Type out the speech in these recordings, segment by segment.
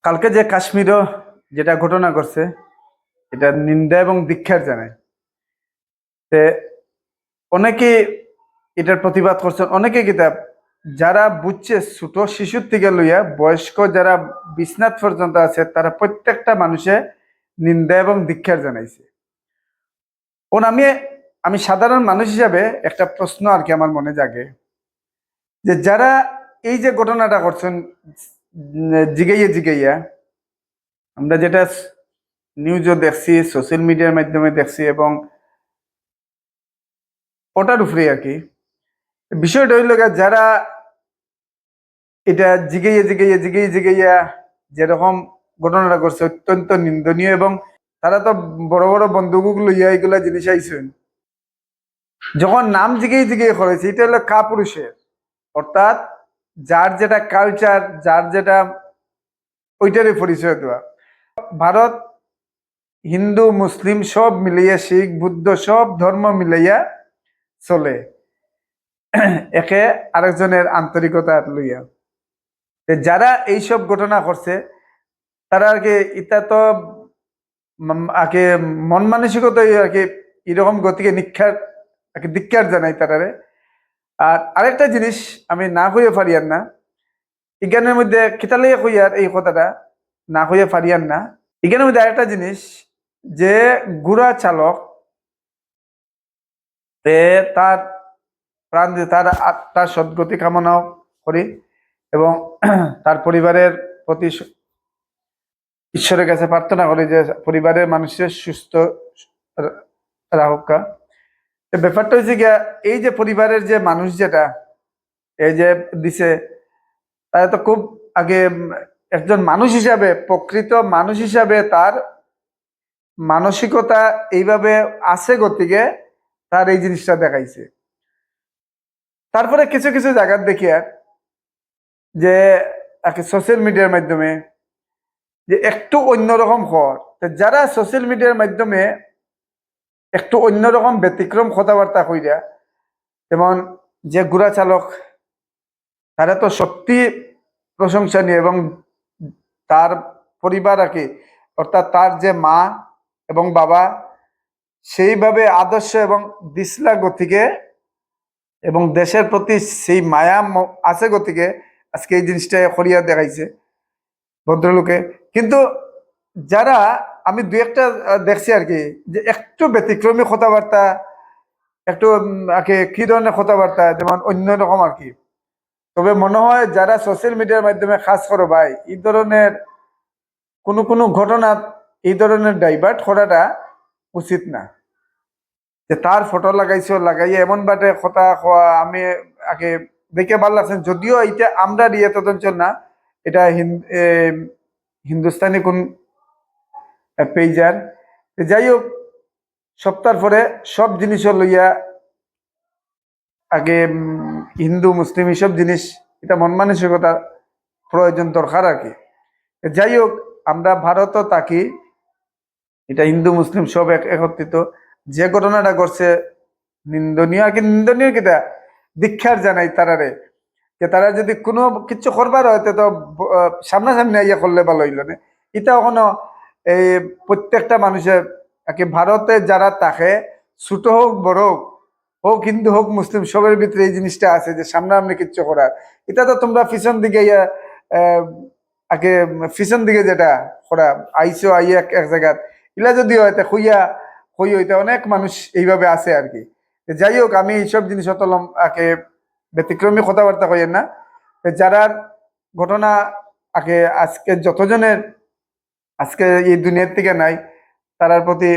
কালকে যে কাশ্মীরও যেটা ঘটনা ঘটছে এটা নিন্দা এবং ধিক্কার জানায়। তে অনেকে এটার প্রতিবাদ করছেন, অনেকে কিতাব যারা বুঝছে ছোট শিশুর থেকে লইয়া বয়স্ক যারা বিশ্বনাথ পর্যন্ত আছে তারা প্রত্যেকটা মানুষে নিন্দা এবং ধিক্কার জানাইছে। ওন আমি আমি সাধারণ মানুষ হিসাবে একটা প্রশ্ন আর কি আমার মনে জাগে, যে যারা এই যে ঘটনাটা করছেন জিগাইয়া জিগাইয়া, আমরা যেটা নিউজও দেখছি, সোশ্যাল মিডিয়ার মাধ্যমে দেখছি, এবং ওটার উপরে আর কি বিষয়টা হইল গিয়া, যারা এটা জিগাইয়া জিগাইয়া জিগাইয়া জিগাইয়া যেরকম ঘটনাটা করছে অত্যন্ত নিন্দনীয়, এবং তারা তো বড় বড় বন্দুক লইয়া এগুলা জিনিস আইছেন। যখন নাম জিগাই জিগাই করেছে, এটা হলো কাপুরুষের, অর্থাৎ যার যেটা কালচার, যার যেটা ওইটারই পরিচয় দেওয়া। ভারত হিন্দু মুসলিম সব মিলাইয়া, শিখ বুদ্ধ সব ধর্ম মিলাইয়া চলে একে আরেকজনের আন্তরিকতা লইয়া। যারা এইসব ঘটনা করছে তারা আর কি এটা তো আগে মন মানসিকতা আর কি এরকম গতিকে নিক্ষার আর কি ধিক্কার জানাই তারারে। আর আরেকটা জিনিস আমি না কইয়া পারিয়ার না, ইজ্ঞানের মধ্যে কিতালিয়া কইয়ার এই কথাটা না কইয়া পারিয়ার না। ইজ্ঞানের মধ্যে আরেকটা জিনিস, যে গুড়া চালক তার প্রাণ দিয়ে তার আত্মার সদ্গতি কামনাও করি, এবং তার পরিবারের প্রতি ঈশ্বরের কাছে প্রার্থনা করি যে পরিবারের মানুষের সুস্থ রাহুকা। ব্যাপারটা হচ্ছে গিয়া, এই যে পরিবারের যে মানুষ যেটা এই যে দিছে, তারা তো খুব আগে একজন মানুষ হিসাবে, প্রকৃত মানুষ হিসাবে তার মানসিকতা এইভাবে আছে গতিকে তার এই জিনিসটা দেখাইছে। তারপরে কিছু কিছু জায়গার দেখিয়া যে সোশ্যাল মিডিয়ার মাধ্যমে যে একটু অন্যরকম হওয়ার, যারা সোশ্যাল মিডিয়ার মাধ্যমে একটু অন্যরকম ব্যতিক্রম কথাবার্তা কইরা, যেমন যে গুড়া চালক, তারা তো সত্যি প্রশংসনীয়, এবং তার পরিবার আর কি, অর্থাৎ তার যে মা এবং বাবা সেইভাবে আদর্শ এবং দিশলা গতিকে এবং দেশের প্রতি সেই মায়া আছে গতিকে আজকে এই জিনিসটা করিয়া দেখাইছে ভদ্রলোকে। কিন্তু যারা আমি দু একটা দেখছি আর কি, যে একটু ব্যতিক্রমী কথাবার্তা, একটু কি ধরনের কথাবার্তা, যেমন অন্যরকম আর কি। তবে মনে হয় যারা সোশ্যাল মিডিয়ার মাধ্যমে কাজ করো ভাই, এই ধরনের কোনো কোনো ঘটনা এই ধরনের ডাইভার্ট করাটা উচিত না। যে তার ফটো লাগাইছো, লাগাইয়া এমন বাটে কথা কোয়া, আমি আগে দেখে ভালো লাগছে। যদিও এটা আমরা দিয়ে তদঞ্চল না, এটা হিন্দুস্তানি কোন পেজার। যাই হোক, সপ্তাহ পরে সব জিনিস লইয়া আগে হিন্দু মুসলিম এইসব জিনিস, এটা মন মানসিকতা প্রয়োজন দরকার আর কি। যাই হোক, আমরা ভারতও থাকি, এটা হিন্দু মুসলিম সব একত্রিত। যে ঘটনাটা ঘটছে নিন্দনীয় আর কি, নিন্দনীয় কিটা দীক্ষার জানাই তারারে, যে তারা যদি কোনো কিছু করবার হয় তো সামনাসামনি ইয়ে করলে ভালো হইল না। এটা এখনো এই প্রত্যেকটা মানুষের আর কি, ভারতে যারা থাকে ছোট হোক বড় হোক, হোক হিন্দু হোক মুসলিম, সবের ভিতরে এই জিনিসটা আছে যে সামনাসামনি কিচ্ছু করার। এটা তো তোমরা পিছন দিকে আগে পিছন দিকে যেটা করা আইসো আইয়া এক জায়গায় ইলা যদি হয় তা খুইয়া হই হইতে অনেক মানুষ এইভাবে আছে আর কি। যাই হোক, আমি এইসব জিনিস অতলম আগে ব্যতিক্রমী কথাবার্তা কইেন না। যারা ঘটনা আগে আজকে যতজনের আজকে এই দুনিয়ার থেকে নাই, তারার প্রতি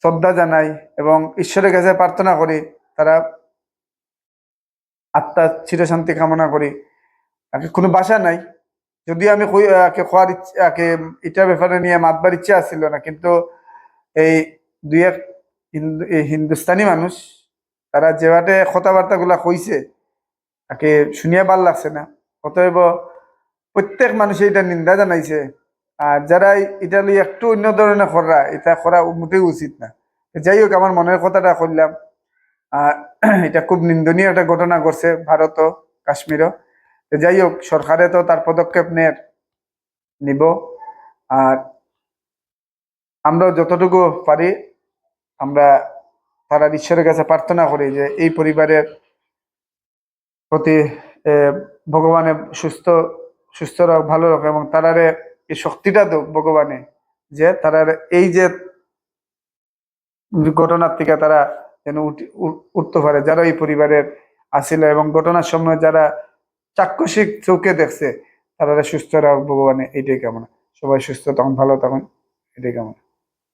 শ্রদ্ধা জানাই এবং ঈশ্বরের কাছে প্রার্থনা করি তারা আত্মার চিরশান্তি কামনা করি। আগে কোনো বাসা নাই, যদিও আমি খোয়ার ইচ্ছা এটার ব্যাপারে নিয়ে মাতবার ইচ্ছা আসছিল না, কিন্তু এই দুই এক হিন্দুস্তানি মানুষ তারা যেভাবে কথাবার্তা গুলা কইছে তাকে শুনিয়া ভাল লাগছে না। অতএব প্রত্যেক মানুষ এটা নিন্দা জানাইছে, আর যারা এটা লিয়ে একটু অন্য ধরনের করা, এটা করা মোটেই উচিত না। যাই হোক, আমার মনের কথাটা করলাম। আর এটা খুব নিন্দনীয় একটা ঘটনা ঘটছে ভারতও, কাশ্মীরও। যাই হোক, সরকারে তো তার পদক্ষেপ নেয়। নিব। আর আমরা যতটুকু পারি আমরা তারা ঈশ্বরের কাছে প্রার্থনা করি যে এই পরিবারের প্রতি ভগবানের সুস্থ রাখ, ভালো রাখ, এবং তারারে এই শক্তিটা দেখ ভগবানে, যে তারার এই যে ঘটনার থেকে তারা যেন উঠতে পারে, যারা এই পরিবারের আসিল এবং ঘটনার সময় যারা চাক্ষুষিক চোখে দেখছে, তারা সুস্থ রাখ ভগবানে, এইটাই কামনা। সবাই সুস্থ তখন, ভালো তখন, এটাই কামনা।